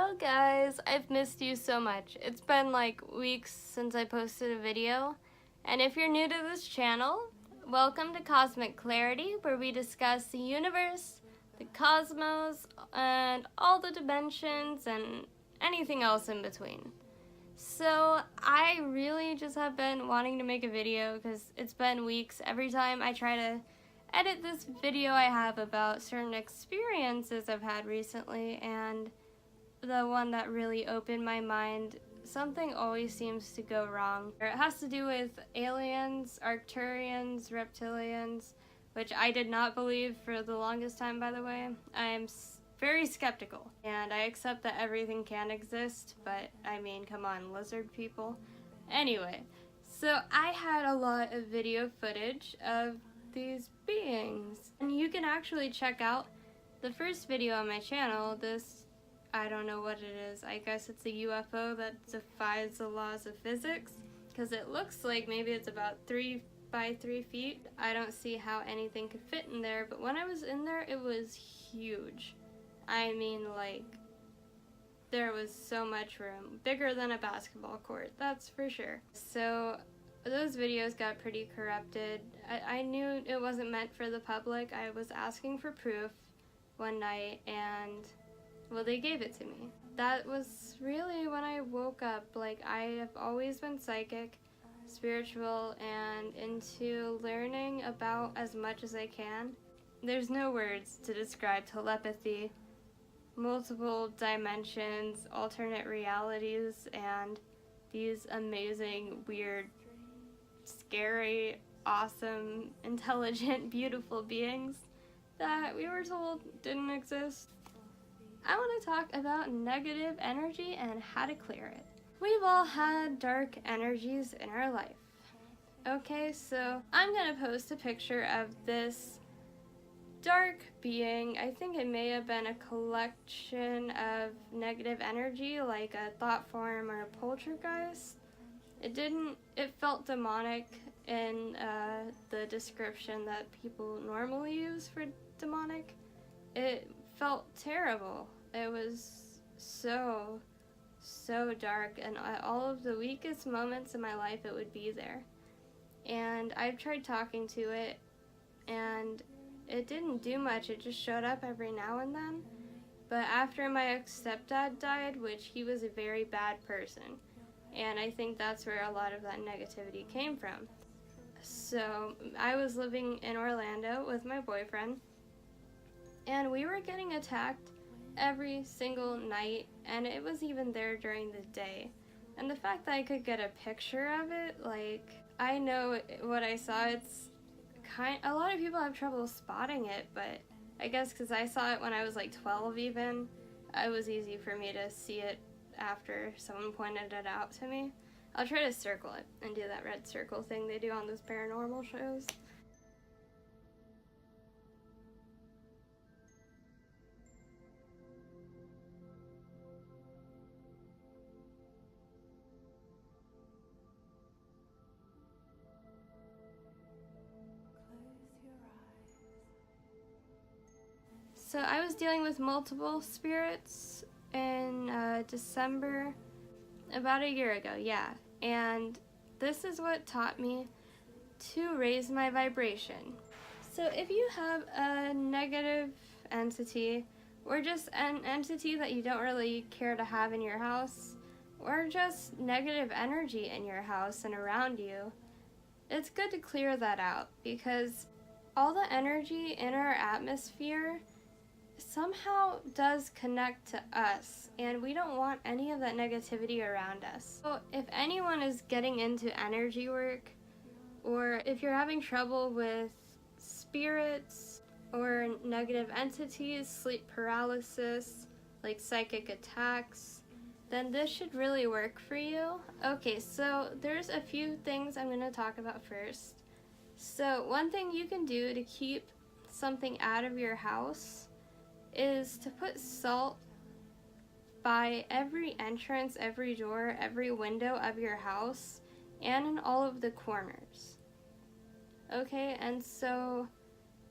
Hello guys, I've missed you so much. It's been like weeks since I posted a video, and if you're new to this channel, welcome to Cosmic Clarity, where we discuss the universe, the cosmos, and all the dimensions and anything else in between. So I really just have been wanting to make a video because it's been weeks. Every time I try to edit this video I have about certain experiences I've had recently, and the one that really opened my mind, something always seems to go wrong. It has to do with aliens, Arcturians, reptilians, which I did not believe for the longest time, by the way. I'm very skeptical, and I accept that everything can exist, but I mean, come on, lizard people. Anyway, so I had a lot of video footage of these beings, and you can actually check out the first video on my channel. I don't know what it is. I guess it's a UFO that defies the laws of physics, because it looks like maybe it's about 3 by 3 feet. I don't see how anything could fit in there, but when I was in there, it was huge. I mean, like, there was so much room. Bigger than a basketball court, that's for sure. So those videos got pretty corrupted. I knew it wasn't meant for the public. I was asking for proof one night, and well, they gave it to me. That was really when I woke up. Like, I have always been psychic, spiritual, and into learning about as much as I can. There's no words to describe telepathy, multiple dimensions, alternate realities, and these amazing, weird, scary, awesome, intelligent, beautiful beings that we were told didn't exist. I want to talk about negative energy and how to clear it. We've all had dark energies in our life. Okay, so I'm going to post a picture of this dark being. I think it may have been a collection of negative energy, like a thought form or a poltergeist. It felt demonic in the description that people normally use for demonic. It felt terrible. It was so dark, and all of the weakest moments in my life it would be there. And I've tried talking to it, and it didn't do much. It just showed up every now and then. But after my ex-stepdad died, which he was a very bad person, and I think that's where a lot of that negativity came from. So I was living in Orlando with my boyfriend, and we were getting attacked every single night, and it was even there during the day. And the fact that I could get a picture of it, like, I know what I saw. It's a lot of people have trouble spotting it, but I guess because I saw it when I was like 12 even, it was easy for me to see it after someone pointed it out to me. I'll try to circle it and do that red circle thing they do on those paranormal shows. So I was dealing with multiple spirits in December, about a year ago, yeah. And this is what taught me to raise my vibration. So if you have a negative entity, or just an entity that you don't really care to have in your house, or just negative energy in your house and around you, it's good to clear that out, because all the energy in our atmosphere somehow does connect to us, and we don't want any of that negativity around us. So if anyone is getting into energy work, or if you're having trouble with spirits or negative entities, sleep paralysis, like psychic attacks, then this should really work for you. Okay, so there's a few things I'm going to talk about first. So one thing you can do to keep something out of your house is to put salt by every entrance, every door, every window of your house, and in all of the corners. Okay, and so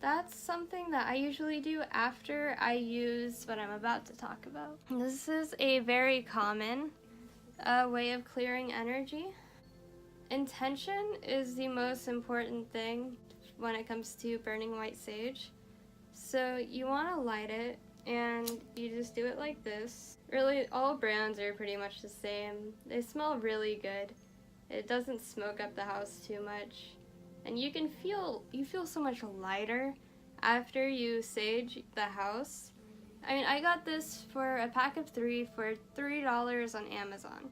That's something that I usually do after I use what I'm about to talk about. This is a very common way of clearing energy. Intention is the most important thing when it comes to burning white sage. So you want to light it, and you just do it like this. Really, all brands are pretty much the same. They smell really good. It doesn't smoke up the house too much. And you feel so much lighter after you sage the house. I mean, I got this for a pack of 3 for $3 on Amazon.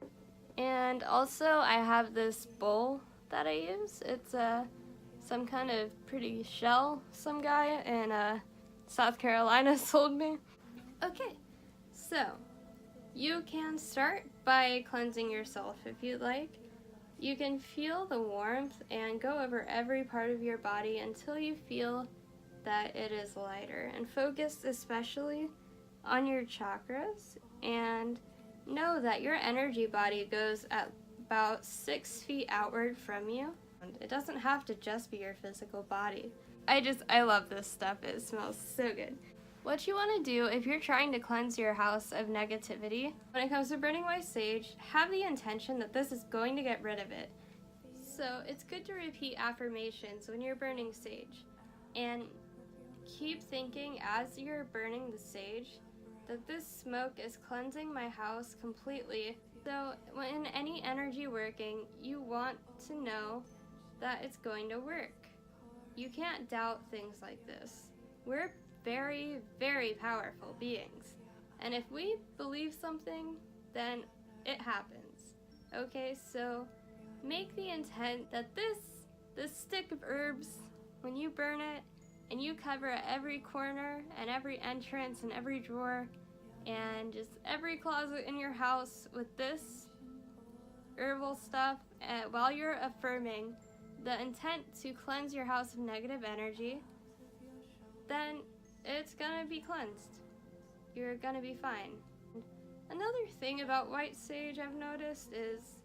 And also, I have this bowl that I use. It's some kind of pretty shell some guy in South Carolina sold me. Okay, so you can start by cleansing yourself if you'd like. You can feel the warmth and go over every part of your body until you feel that it is lighter. And focus especially on your chakras, and know that your energy body goes at about 6 feet outward from you. It doesn't have to just be your physical body. I love this stuff. It smells so good. What you want to do if you're trying to cleanse your house of negativity, when it comes to burning white sage, have the intention that this is going to get rid of it. So it's good to repeat affirmations when you're burning sage, and keep thinking as you're burning the sage that this smoke is cleansing my house completely. So when any energy working, you want to know that it's going to work. You can't doubt things like this. We're very, very powerful beings. And if we believe something, then it happens. Okay, so make the intent that this stick of herbs, when you burn it, and you cover every corner and every entrance and every drawer and just every closet in your house with this herbal stuff, while you're affirming the intent to cleanse your house of negative energy, then it's gonna be cleansed. You're gonna be fine. Another thing about white sage I've noticed is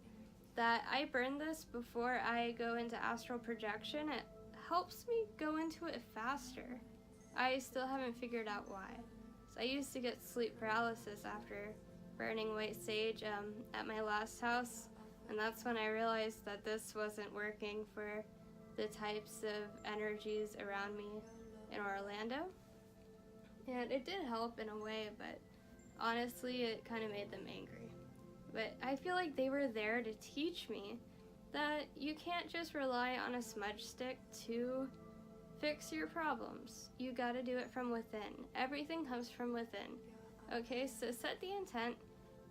that I burn this before I go into astral projection. It helps me go into it faster. I still haven't figured out why. So I used to get sleep paralysis after burning white sage at my last house, and that's when I realized that this wasn't working for the types of energies around me in Orlando. And it did help in a way, but honestly it kind of made them angry. But I feel like they were there to teach me that you can't just rely on a smudge stick to fix your problems. You gotta do it from within. Everything comes from within. Okay, so set the intent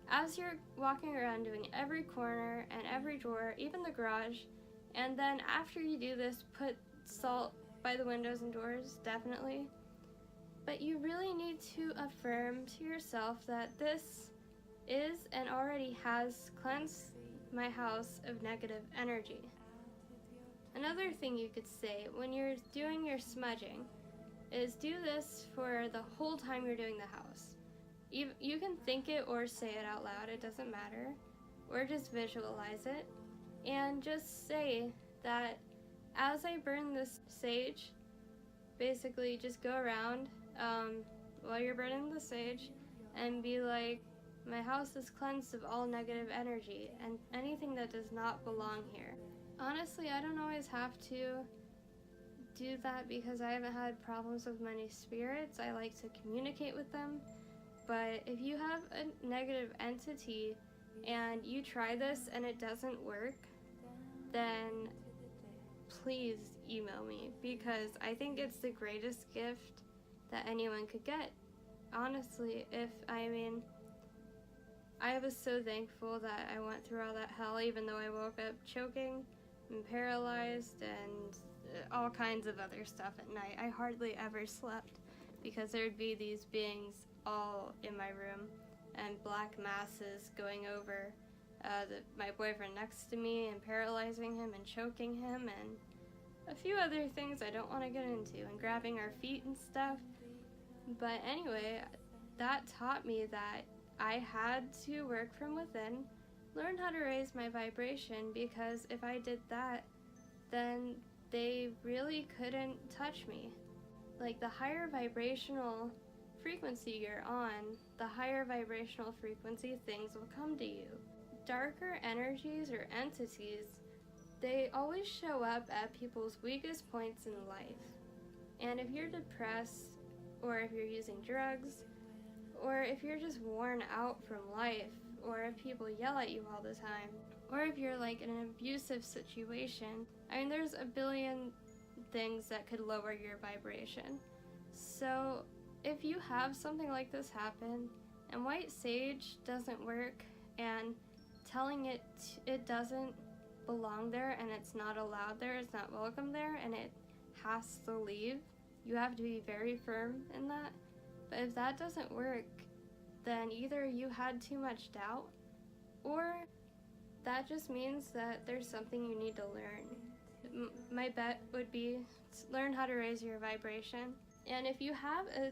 as you're walking around doing every corner and every drawer, even the garage, and then after you do this, put salt by the windows and doors, definitely. But you really need to affirm to yourself that this is and already has cleansed my house of negative energy. Another thing you could say when you're doing your smudging is do this for the whole time you're doing the house. You can think it or say it out loud, it doesn't matter, or just visualize it, and just say that as I burn this sage, basically just go around while you're burning the sage and be like, my house is cleansed of all negative energy and anything that does not belong here. Honestly, I don't always have to do that because I haven't had problems with many spirits. I like to communicate with them. But if you have a negative entity and you try this and it doesn't work, then please email me, because I think it's the greatest gift that anyone could get. Honestly, I was so thankful that I went through all that hell, even though I woke up choking and paralyzed and all kinds of other stuff at night. I hardly ever slept because there'd be these beings all in my room and black masses going over my boyfriend next to me and paralyzing him and choking him and a few other things I don't want to get into, and grabbing our feet and stuff. But anyway, that taught me that I had to work from within, learn how to raise my vibration, because if I did that, then they really couldn't touch me. like the higher vibrational frequency you're on, the higher vibrational frequency things will come to you. Darker energies or entities, they always show up at people's weakest points in life. And if you're depressed, or if you're using drugs, or if you're just worn out from life, or if people yell at you all the time, or if you're like in an abusive situation, I mean, there's a billion things that could lower your vibration. So if you have something like this happen, and white sage doesn't work, and telling it doesn't belong there, and it's not allowed there, it's not welcome there, and it has to leave, you have to be very firm in that. But if that doesn't work, then either you had too much doubt, or that just means that there's something you need to learn. My bet would be learn how to raise your vibration. And if you have a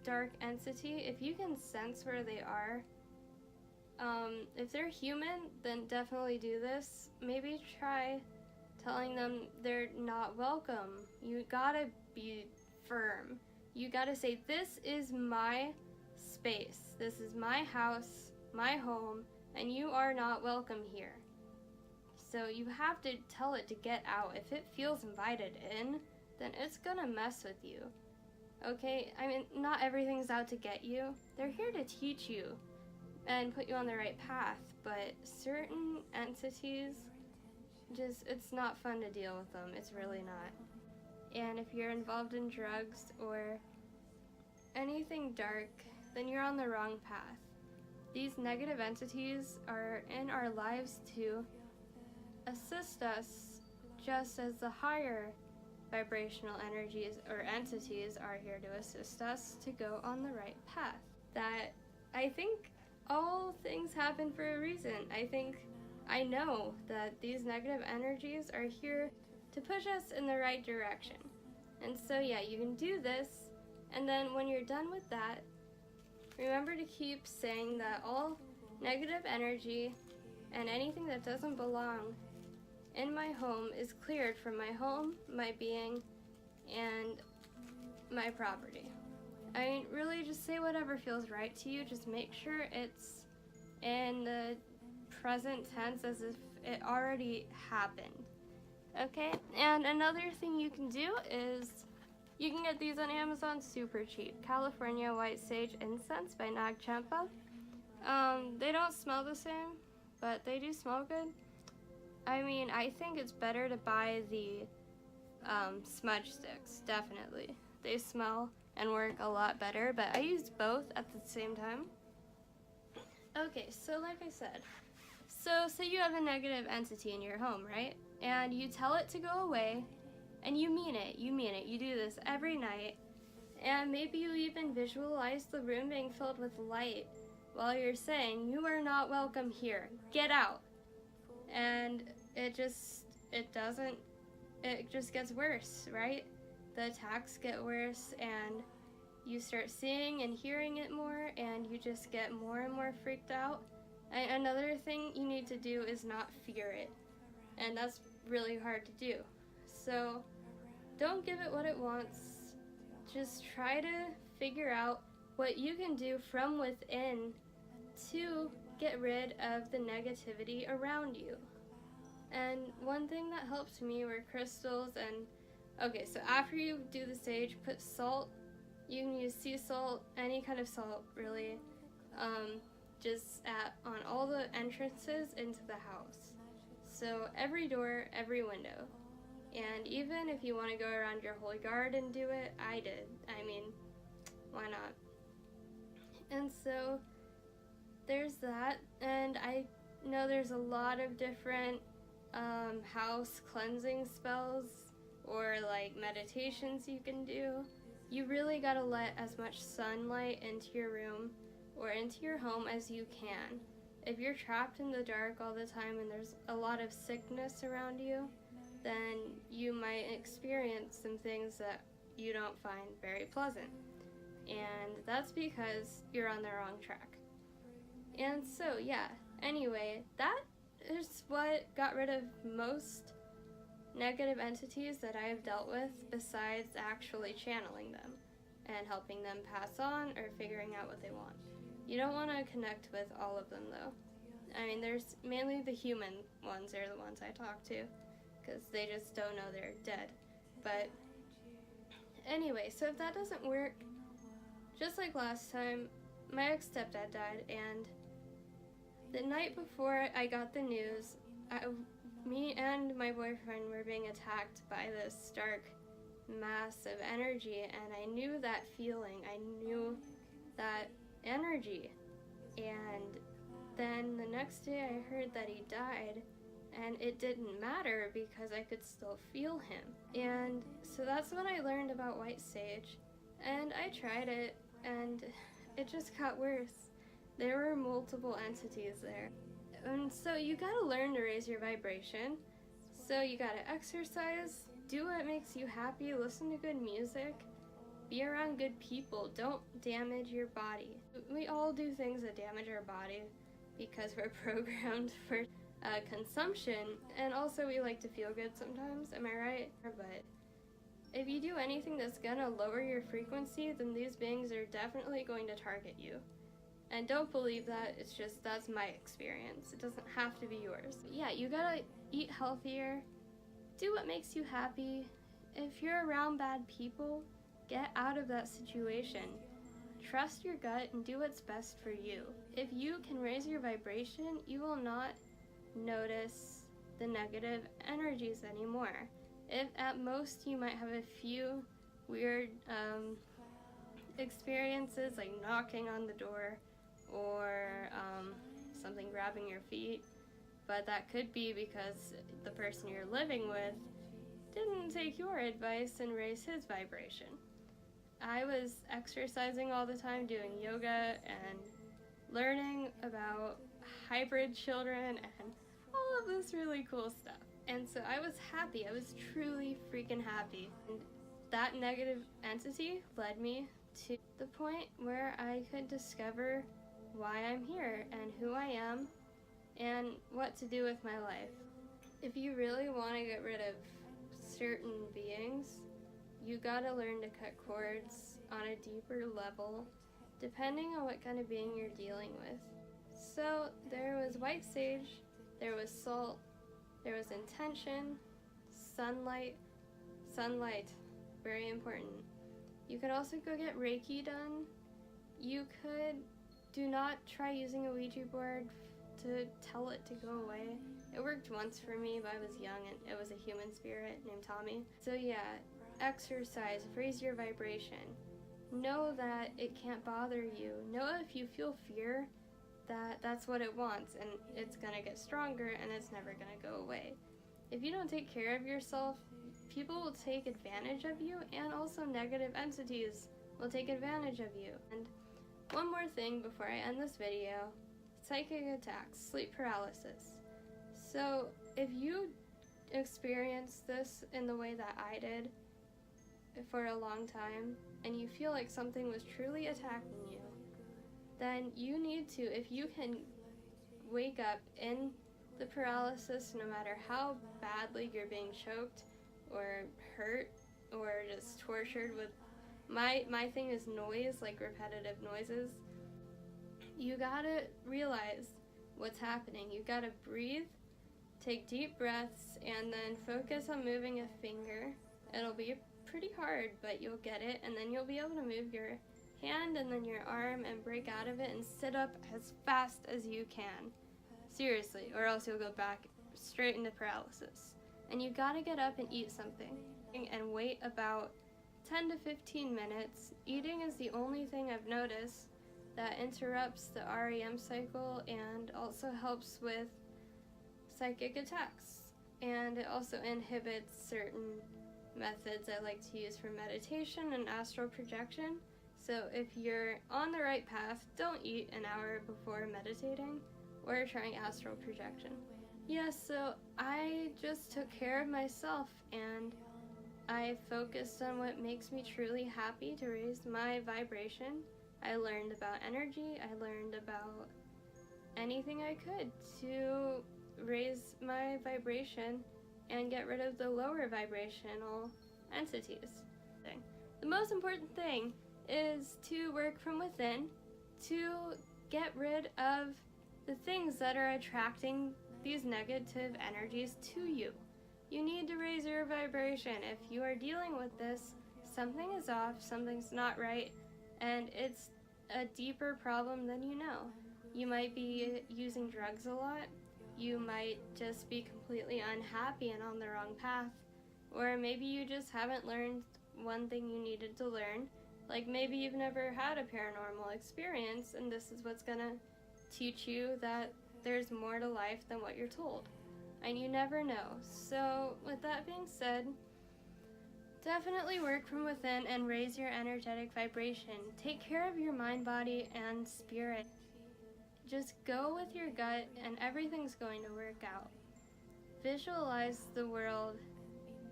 dark entity, if you can sense where they are, if they're human, then definitely do this. Maybe try telling them they're not welcome. You gotta be firm. You gotta say, this is my space. This is my house, my home, and you are not welcome here. So you have to tell it to get out. If it feels invited in, then it's gonna mess with you. Okay? I mean, not everything's out to get you. They're here to teach you and put you on the right path, but certain entities, it's not fun to deal with them. It's really not. And if you're involved in drugs or anything dark, then you're on the wrong path. These negative entities are in our lives to assist us, just as the higher vibrational energies or entities are here to assist us to go on the right path. That I think all things happen for a reason. I know that these negative energies are here to push us in the right direction. And so yeah, you can do this, and then when you're done with that, remember to keep saying that all negative energy and anything that doesn't belong in my home is cleared from my home, my being, and my property. I mean, really just say whatever feels right to you. Just make sure it's in the present tense as if it already happened. Okay? And another thing you can do is you can get these on Amazon super cheap. California White Sage Incense by Nagchampa. They don't smell the same, but they do smell good. I mean, I think it's better to buy the smudge sticks, definitely. They smell and work a lot better, but I used both at the same time. Okay, so like I said, so say you have a negative entity in your home, right? And you tell it to go away, and you mean it. You do this every night, and maybe you even visualize the room being filled with light while you're saying, you are not welcome here, get out. And it just gets worse, right? The attacks get worse, and you start seeing and hearing it more, and you just get more and more freaked out. And another thing you need to do is not fear it, and that's really hard to do. So don't give it what it wants. Just try to figure out what you can do from within to get rid of the negativity around you. And one thing that helped me were crystals. And okay, so after you do the sage, put salt. You can use sea salt, any kind of salt, really, just on all the entrances into the house. So every door, every window. And even if you want to go around your whole yard and do it, I did. I mean, why not? And so there's that. And I know there's a lot of different house cleansing spells or like meditations you can do. You really gotta let as much sunlight into your room or into your home as you can. If you're trapped in the dark all the time and there's a lot of sickness around you, then you might experience some things that you don't find very pleasant. And that's because you're on the wrong track. And so yeah, anyway, that is what got rid of most negative entities that I have dealt with besides actually channeling them and helping them pass on or figuring out what they want. You don't want to connect with all of them though. I mean, there's mainly the human ones are the ones I talk to because they just don't know they're dead. But anyway, so if that doesn't work, just like last time, my ex-stepdad died, and the night before I got the news, me and my boyfriend were being attacked by this dark mass of energy, and I knew that feeling, I knew that energy. And then the next day I heard that he died, and it didn't matter because I could still feel him. And so that's when I learned about white sage, and I tried it, and it just got worse. There were multiple entities there. And so you gotta learn to raise your vibration. So you gotta exercise, do what makes you happy, listen to good music, be around good people, don't damage your body. We all do things that damage our body because we're programmed for consumption, and also we like to feel good sometimes, am I right? But if you do anything that's gonna lower your frequency, then these beings are definitely going to target you. And don't believe that, it's just that's my experience. It doesn't have to be yours. But yeah, you gotta eat healthier, do what makes you happy. If you're around bad people, get out of that situation. Trust your gut and do what's best for you. If you can raise your vibration, you will not notice the negative energies anymore. If at most you might have a few weird experiences like knocking on the door or something grabbing your feet, but that could be because the person you're living with didn't take your advice and raise his vibration. I was exercising all the time, doing yoga and learning about hybrid children and all of this really cool stuff. And so I was happy. I was truly freaking happy. And that negative entity led me to the point where I could discover why I'm here and who I am and what to do with my life. If you really want to get rid of certain beings, you gotta learn to cut cords on a deeper level, depending on what kind of being you're dealing with. So there was white sage, there was salt, there was intention, sunlight, very important. You could also go get Reiki done. You could do not try using a Ouija board to tell it to go away. It worked once for me, but I was young and it was a human spirit named Tommy. So yeah, exercise, raise your vibration. Know that it can't bother you. Know if you feel fear, that's what it wants, and it's gonna get stronger and it's never gonna go away. If you don't take care of yourself, people will take advantage of you, and also negative entities will take advantage of you. And one more thing before I end this video, psychic attacks, sleep paralysis. So if you experience this in the way that I did for a long time, and you feel like something was truly attacking you, then you need to, if you can wake up in the paralysis, no matter how badly you're being choked or hurt or just tortured with, my thing is noise, like repetitive noises, you gotta realize what's happening. You gotta breathe, take deep breaths, and then focus on moving a finger. It'll be pretty hard, but you'll get it, and then you'll be able to move your hand and then your arm and break out of it and sit up as fast as you can. Seriously, or else you'll go back straight into paralysis. And you gotta get up and eat something and wait about 10 to 15 minutes. Eating is the only thing I've noticed that interrupts the REM cycle and also helps with psychic attacks. And it also inhibits certain methods I like to use for meditation and astral projection. So if you're on the right path, don't eat an hour before meditating or trying astral projection. Yeah, so I just took care of myself and I focused on what makes me truly happy to raise my vibration. I learned about energy, I learned about anything I could to raise my vibration and get rid of the lower vibrational entities. The most important thing is to work from within to get rid of the things that are attracting these negative energies to you. You need to raise your vibration. If you are dealing with this, something is off, something's not right, and it's a deeper problem than you know. You might be using drugs a lot, you might just be completely unhappy and on the wrong path, or maybe you just haven't learned one thing you needed to learn. Like maybe you've never had a paranormal experience and this is what's gonna teach you that there's more to life than what you're told. And you never know. So with that being said, definitely work from within and raise your energetic vibration. Take care of your mind, body, and spirit. Just go with your gut and everything's going to work out. Visualize the world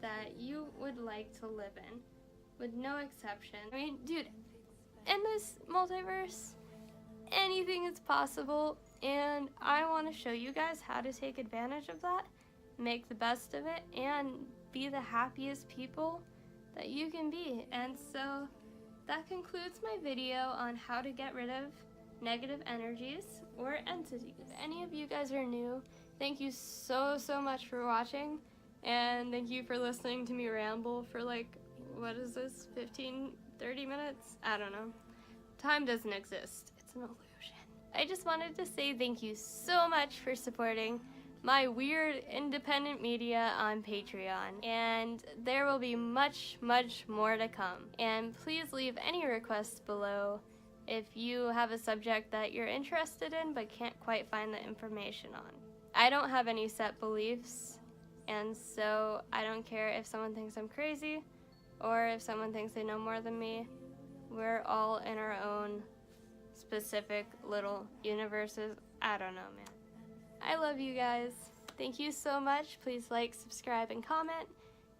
that you would like to live in, with no exception. I mean, dude, in this multiverse, anything is possible, and I want to show you guys how to take advantage of that, make the best of it, and be the happiest people that you can be. And so that concludes my video on how to get rid of negative energies or entities. If any of you guys are new, thank you so much for watching, and thank you for listening to me ramble for like, what is this, 15-30 minutes? I don't know. Time doesn't exist. It's an illusion. I just wanted to say thank you so much for supporting my weird independent media on Patreon, and there will be much more to come. And please leave any requests below if you have a subject that you're interested in but can't quite find the information on. I don't have any set beliefs, and so I don't care if someone thinks I'm crazy or if someone thinks they know more than me. We're all in our own specific little universes. I don't know, man. I love you guys. Thank you so much. Please like, subscribe, and comment.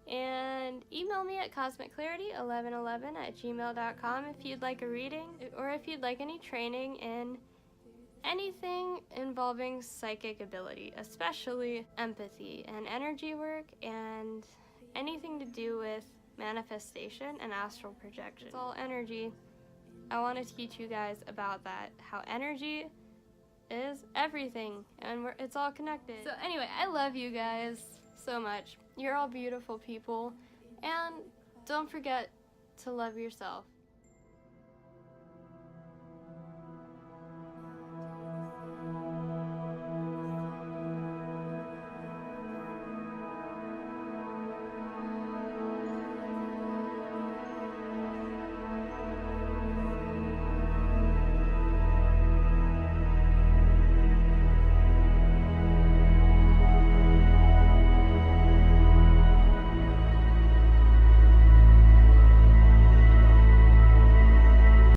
And email me at cosmicclarity1111@gmail.com if you'd like a reading, or if you'd like any training in anything involving psychic ability, especially empathy and energy work, and anything to do with manifestation and astral projection. It's all energy. I want to teach you guys about that, how energy is everything and it's all connected. So anyway, I love you guys so much. You're all beautiful people, and don't forget to love yourself.